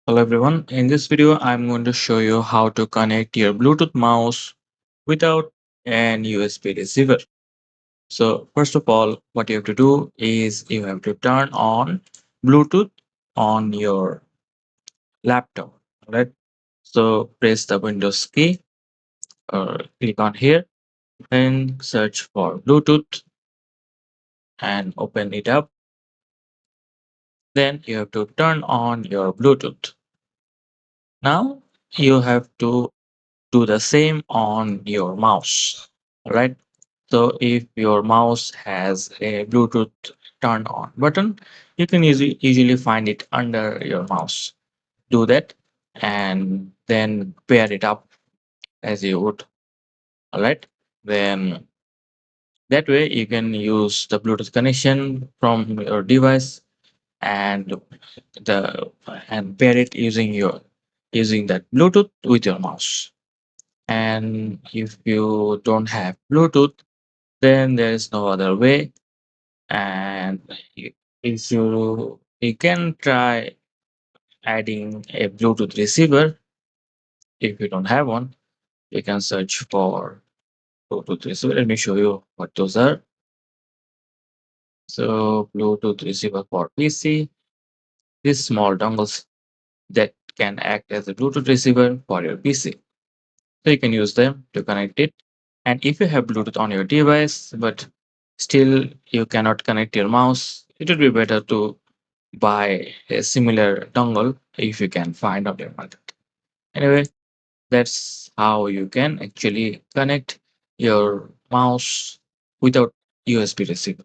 Hello everyone, in this video I'm going to show you how to connect your Bluetooth mouse without an USB receiver. So first of all, what you have to do is you have to turn on Bluetooth on your laptop. Alright, so press the Windows key or click on here and search for Bluetooth and open it up. Then you have to turn on your Bluetooth. Now you have to do the same on your mouse. Alright, so if your mouse has a Bluetooth turn on button, you can easily find it under your mouse. Do that and then pair it up as you would. Alright, then that way you can use the Bluetooth connection from your device and the and pair it using that Bluetooth with your mouse. And if you don't have Bluetooth, then there is no other way. And if you can try adding a Bluetooth receiver. If you don't have one, you can search for Bluetooth receiver. Let me show you what those are. So Bluetooth receiver for PC, these small dongles that can act as a Bluetooth receiver for your PC. So you can use them to connect it. And if you have Bluetooth on your device, but still you cannot connect your mouse, it would be better to buy a similar dongle if you can find on your market. Anyway, that's how you can actually connect your mouse without USB receiver.